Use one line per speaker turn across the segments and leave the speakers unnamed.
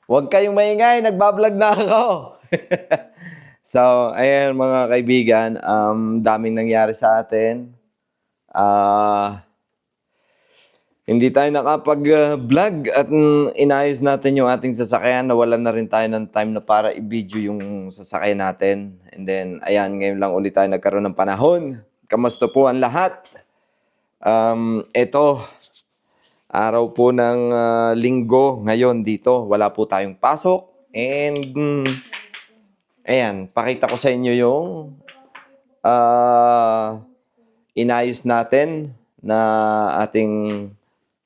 Huwag kayong maingay, nagbablog na ako. So, ayan mga kaibigan, daming nangyari sa atin. Hindi tayo nakapag-vlog at inayos natin yung ating sasakyan. Nawalan na rin tayo ng time na para i-video yung sasakyan natin. And then, ayan, ngayon lang ulit tayo nagkaroon ng panahon. Kamusta po ang lahat? Ito, araw po ng linggo ngayon dito. Wala po tayong pasok. And, ayan, pakita ko sa inyo yung inayos natin na ating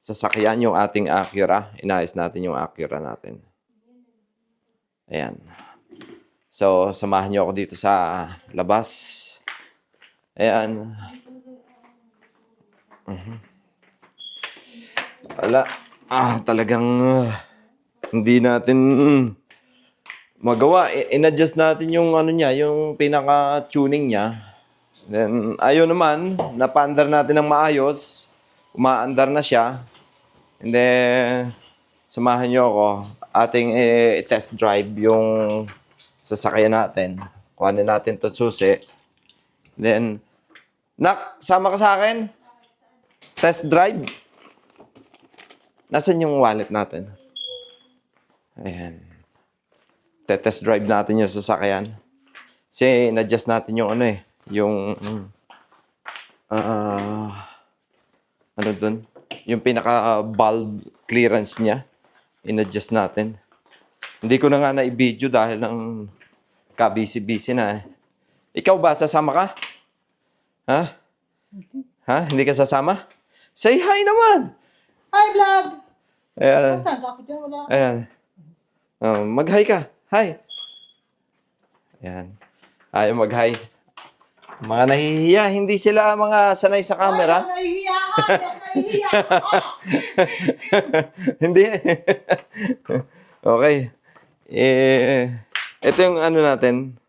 sasakyan, yung ating Acura. Inayos natin yung Acura natin. Ayan. So, samahan niyo ako dito sa labas. Ayan. Wala. Talagang hindi natin magawa. In-adjust natin yung ano niya, yung pinaka-tuning niya. Then, ayun naman, napaandar natin ng maayos. Umaandar na siya. And then, samahan niyo ako. Ating test drive yung sasakyan natin. Kuhanin natin ito susi. Then, Nak, sama ka sa akin? Test drive. Nasaan yung wallet natin? Ayan. Test drive natin yung sasakyan. Kasi, in-adjust natin yung ano yung ano dun? Yung pinaka-bulb clearance niya. In-adjust natin. Hindi ko na nga na-i-video dahil ng kabisi-bisi na. Ikaw ba, sasama ka? Ha? Ha? Hindi ka sasama? Say hi naman!
Hi, vlog!
Ayan.
Nasaan ka ako dyan? Wala.
Ayan. Mag-hi ka. Hi. Ayan. Ayaw mag-hi. Mga nahihiya. Hindi sila mga sanay sa camera.
Ay, nahihiya ka! Nahihiya ka!
Hindi. Okay. Ito yung ano natin.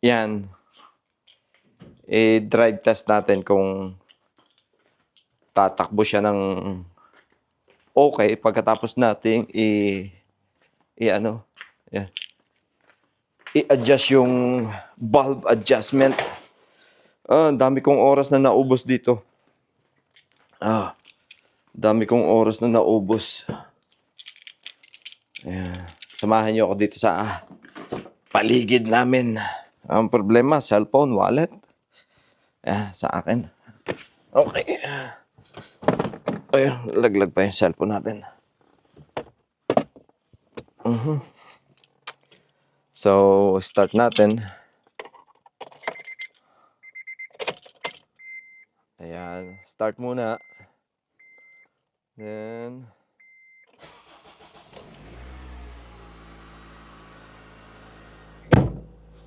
Yan. Drive test natin kung tatakbo siya ng okay pagkatapos natin ano. Yan. I-adjust yung bulb adjustment. Dami kong oras na naubos dito. Dami kong oras na naubos. Ayan. Samahan niyo ako dito sa paligid namin. Ang problema, cellphone, wallet. Ayan, sa akin. Okay. Ayun, laglag pa yung cellphone natin. So, start natin. Ayan, start muna. Then,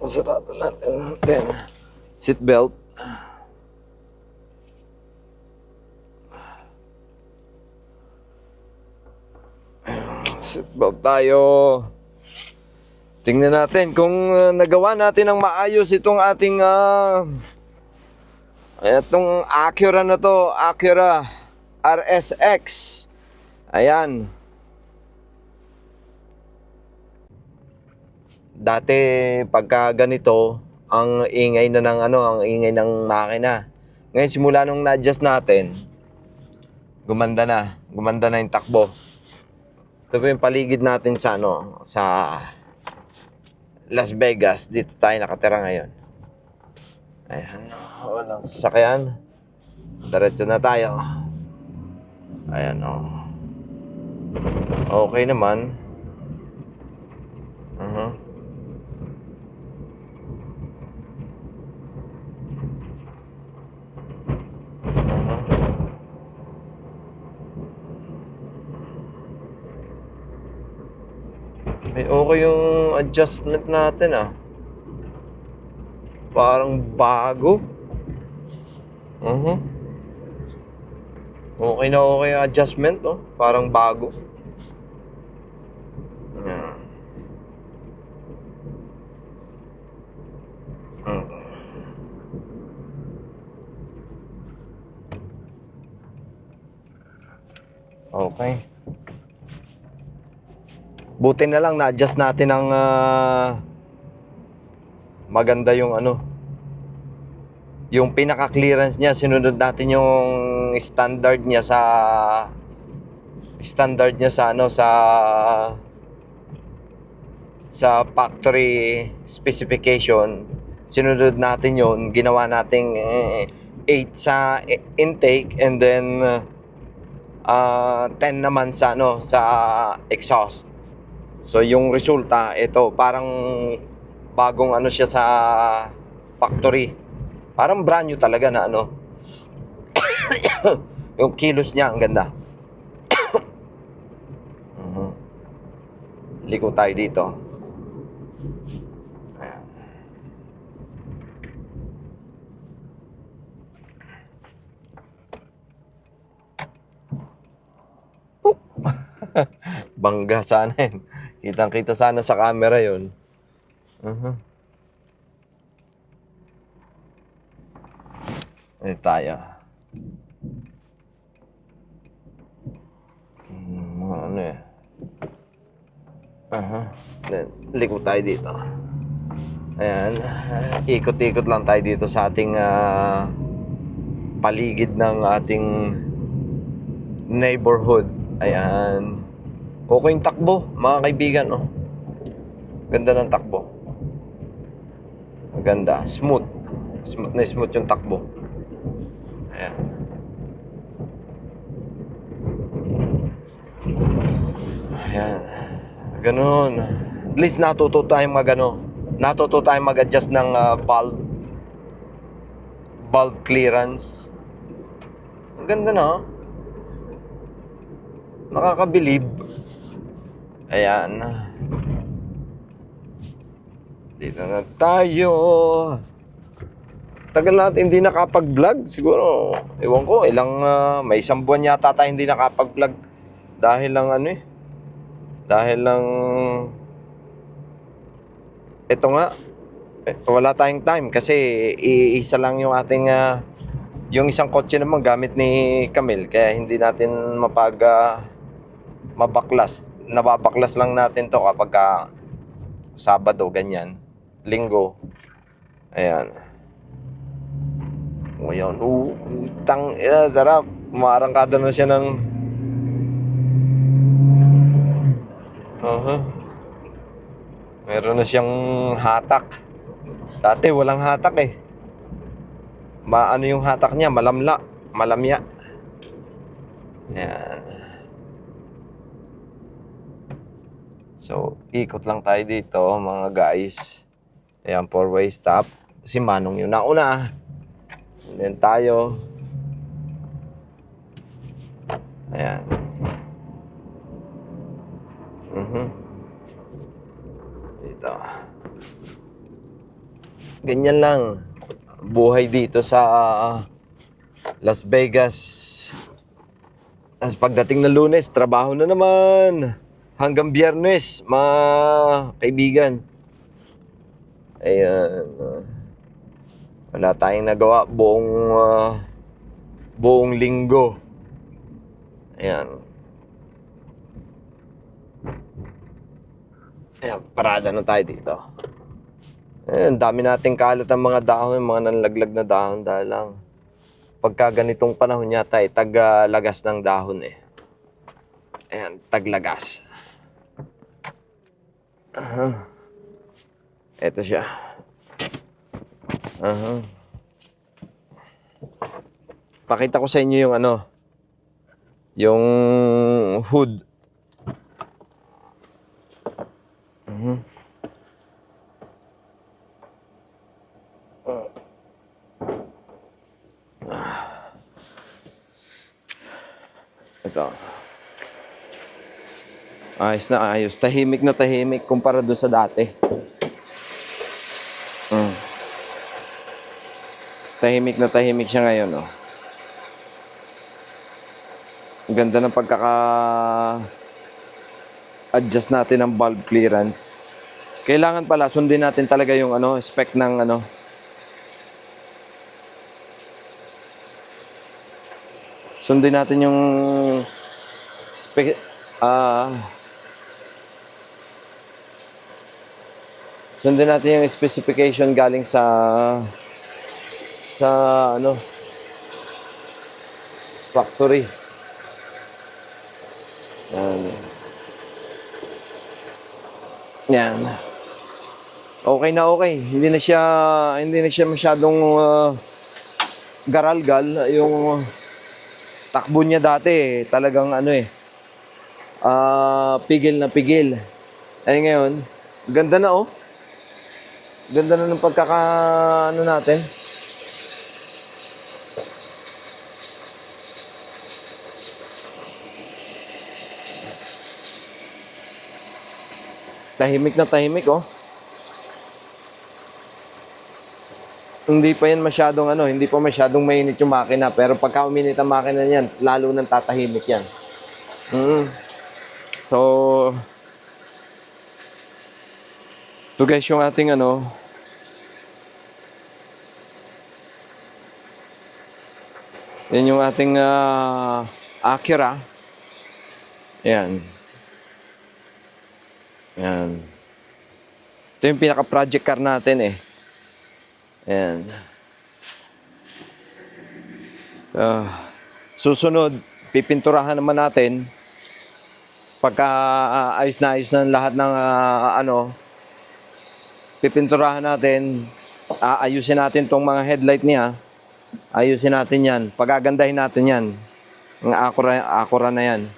sarado natin. Then, seat belt. Seat belt tayo. Tingnan natin kung nagawa natin ng maayos itong ating itong Acura na to, Acura RSX. Ayan. Dati pagka ganito, ang ingay na ng ang ingay ng makina. Ngayon simula nung na-adjust natin, gumanda na yung takbo. Ito po yung paligid natin sa sa Las Vegas. Dito tayo nakatira ngayon. Ayan, walang sasakyan. Diretso na tayo. Ayan, okay naman. Okay yung adjustment natin Parang bago. Okay na okay yung adjustment, Parang bago. Yan. Okay. Buti na lang na-adjust natin ang maganda yung ano, yung pinaka-clearance niya. Sinunod natin yung standard niya sa ano, sa factory specification. Sinunod natin yon, ginawa nating 8 sa intake, and then 10 naman sa ano, sa exhaust. So yung resulta, ito parang bagong ano siya sa factory. Parang brand new talaga na ano. Yung kilos niya ang ganda. Liko tayo dito. Ayan. Bangga sana yun. Kitang-kita sana sa camera yun. Ito tayo. Mga ano eh. Then, liko tayo dito. Ayan. Ikot-ikot lang tayo dito sa ating paligid ng ating neighborhood. Ayan. Okay yung takbo, mga kaibigan, oh. Ganda ng takbo. Maganda. Smooth. Smooth na smooth yung takbo. Ayan. Ayan. Ganun. At least natuto tayong natuto tayong mag-adjust ng valve clearance. Ang ganda na. Nakakabilib. Ayan. Dito na tayo. Tagal natin hindi nakapag-vlog. Siguro, ewan ko, may isang buwan yata tayo hindi nakapag-vlog. Dahil lang ano eh. Dahil lang, ito nga, wala tayong time kasi iisa lang yung ating, yung isang kotse naman gamit ni Camille. Kaya hindi natin mabaklas. Nababaklas lang natin to kapag Sabado, ganyan. Linggo. Ayan. O yun. Sarap. Umaarangkada na siya ng meron na siyang hatak. Dati walang hatak eh. Ano yung hatak niya? Malamya. Ayan. So, ikot lang tayo dito, mga guys. Ayan, 4-way stop. Si Manong yung nauna. And then tayo. Ayan. Dito. Ganyan lang. Buhay dito sa Las Vegas. As pagdating ng Lunes, trabaho na naman. Hanggang Biyernes, mga kaibigan. Ayan. Wala tayong nagawa buong linggo. Ayan. Ayan, parada na tayo dito. Ayan, dami nating kalat ang mga dahon, mga nanlaglag na dahon dahil lang pagka ganitong panahon yata eh, taglagas ng dahon eh. Ayan, taglagas. Ito siya. Pakita ko sa inyo yung yung hood. Ito. Ayos na ayos. Tahimik na tahimik kumpara doon sa dati. Tahimik na tahimik siya ngayon, oh. Ganda ng pagkaka-adjust natin ng valve clearance. Kailangan pala sundin natin talaga yung spec ng sundin natin yung spec Sundin natin yung specification galing sa ano, factory. Yan. Yan. Okay na okay. Hindi na siya masyadong garalgal. Yung takbo niya dati talagang ano pigil na pigil. Ay ngayon, ganda na oh. Ganda na ng ano natin. Tahimik na tahimik oh. Hindi pa yan masyadong hindi pa masyadong mainit yung makina. Pero pagka uminit ang makina niyan, lalo nang tatahimik yan. So, ito guys yung ating yan yung ating Acura. Yan. Yan. Ito yung pinaka-project car natin eh. Yan. Susunod, pipinturahan naman natin. Pagka ayos na lahat ng pipinturahan natin. Ayusin natin tong mga headlight niya. Ayusin natin yan. Pagagandahin natin yan. Ang Acura na yan.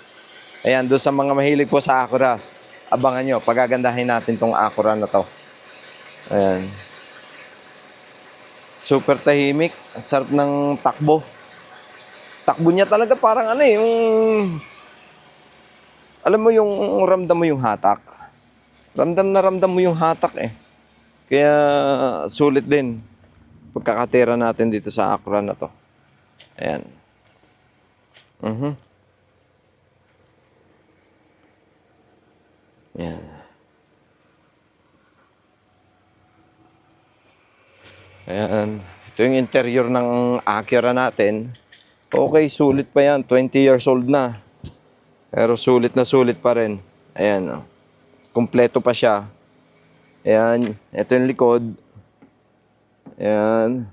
Ayan, doon sa mga mahilig po sa Acura. Abangan nyo, pagagandahin natin tong Acura na to. Ayan. Super tahimik. Ang sarap ng takbo. Takbo niya talaga parang yung... Alam mo yung ramdam mo yung hatak. Ramdam mo yung hatak eh. Kaya sulit din. Pagkakatira natin dito sa Acura na to. Ayan. Ayan. Ayan. Ito yung interior ng Acura natin. Okay, sulit pa yan. 20 years old na. Pero sulit na sulit pa rin. Ayan. Kompleto pa siya. Ayan. Ito yung likod. Ayan.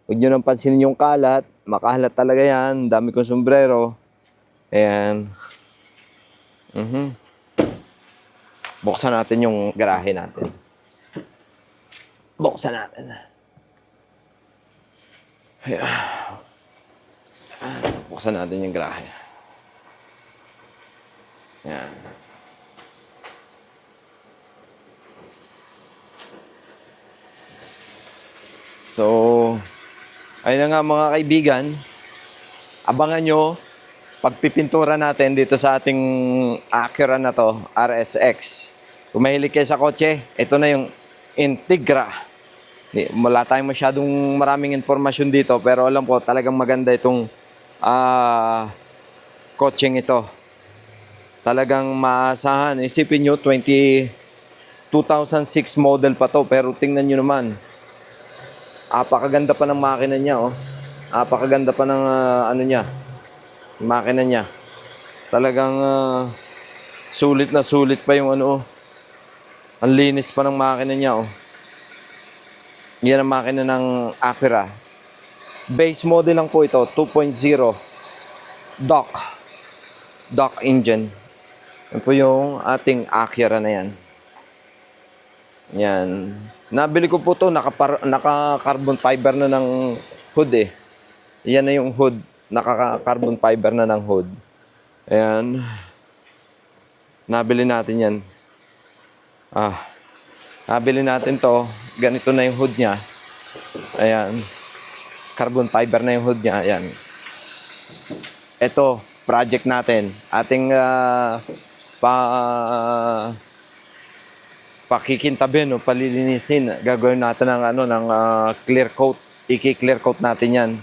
Huwag nyo nang pansinin yung kalat. Makahalat talaga yan. Dami kong sombrero. Ayan. Buksan natin yung garahe natin. Buksan natin. Ayan. Buksan natin yung garahe. Ayan. So, ayun na nga mga kaibigan. Abangan nyo pagpipintura natin dito sa ating Acura na to, RSX. Kung mahilig kayo sa kotse, ito na yung Integra. Wala tayong masyadong maraming informasyon dito, pero alam ko talagang maganda itong kotseng ito. Talagang maasahan. Isipin nyo, 2006 model pa to, pero tingnan nyo naman. Apakaganda pa ng makina niya, oh. Apakaganda pa ng niya. Makina niya. Talagang sulit na sulit pa yung Ang linis pa ng makina niya, oh. Yan ang makina ng Acura. Base model lang po ito, 2.0 Dock engine. Yan po yung ating Acura na yan. Yan. Nabili ko po to, naka-carbon fiber na ng hood eh. Yan na yung hood. Naka-carbon fiber na ng hood. Ayan. Nabili natin yan. Nabili natin to. Ganito na yung hood niya. Ayan. Carbon fiber na yung hood niya. Ayan. Ito, project natin. Ating pakikintabi, palilinisin. Gagawin natin ng clear coat. I-clear coat natin yan.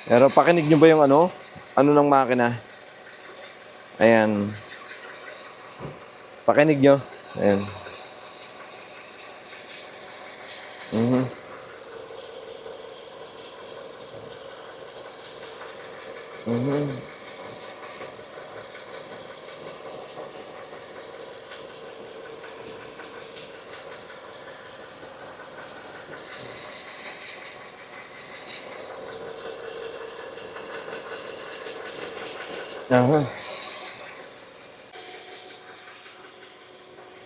Pero pakinig nyo ba yung ng makina? Ayan. Pakinig nyo. Ayan. Aha.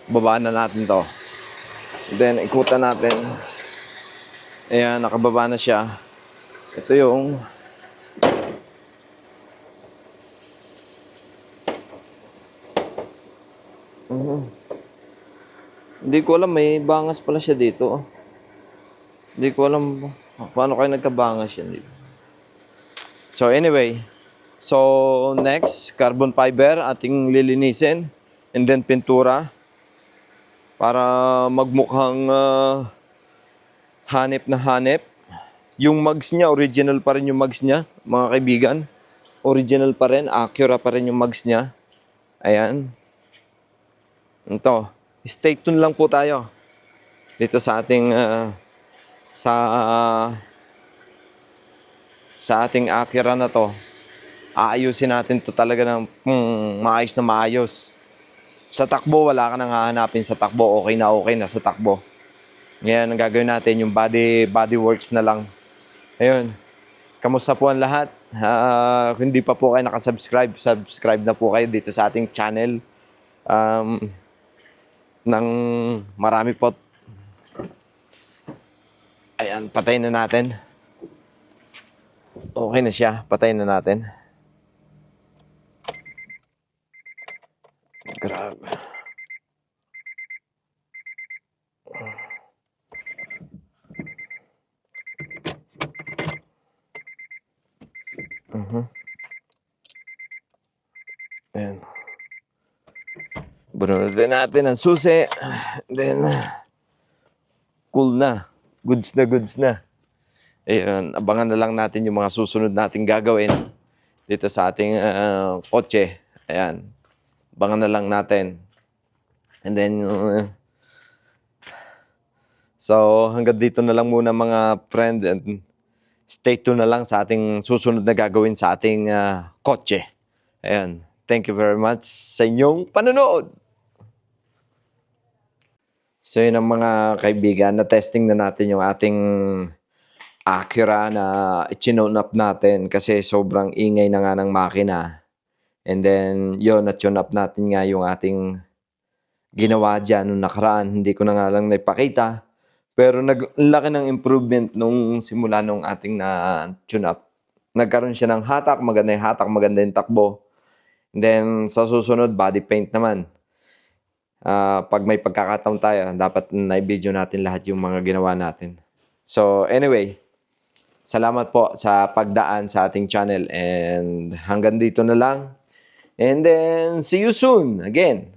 Babaan na natin to. Then, ikutan natin. Ayan, nakababa na siya. Ito yung hindi ko alam, may bangas pala siya dito. Hindi ko alam paano kayo nagkabangas yan dito. So anyway, so next, carbon fiber ating lilinisin and then pintura para magmukhang hanip na hanip. Yung mugs niya, original pa rin yung mugs niya, mga kaibigan. Original pa rin, Acura pa rin yung mugs niya. Ayan. Ito, stay tuned lang po tayo dito sa ating sa ating Acura na to. Aayusin natin to talaga ng maayos na maayos. Sa takbo, wala ka nang hahanapin sa takbo. Okay na sa takbo. Ngayon, ang gagawin natin, yung body works na lang. Ayun. Kamusta po ang lahat? Kung hindi pa po kayo nakasubscribe, subscribe na po kayo dito sa ating channel. Nang marami po. Ayan, patayin na natin. Okay na siya. Patayin na natin. Grabe. Ayan. Bunutin natin ang susi. Then, cool na. Goods na, goods na. Ayun, abangan na lang natin yung mga susunod nating gagawin dito sa ating kotse. Ayan. Abangan na lang natin. And then, so hanggang dito na lang muna mga friend, and stay tuned na lang sa ating susunod na gagawin sa ating kotse. Ayan. Thank you very much sa inyong panonood. So yun ang mga kaibigan, na testing na natin yung ating Acura na i-tune up natin kasi sobrang ingay na nga ng makina. And then yun, na-tune up natin nga yung ating ginawa dyan nung nakaraan. Hindi ko na nga lang naipakita. Pero naglaki ng improvement nung simula nung ating na-tune up. Nagkaroon siya ng hatak, maganda yung hatak, maganda yung takbo. And then sa susunod, body paint naman. Pag may pagkakataon tayo, dapat na-video natin lahat yung mga ginawa natin. So anyway, salamat po sa pagdaan sa ating channel, and hanggang dito na lang. And then see you soon again.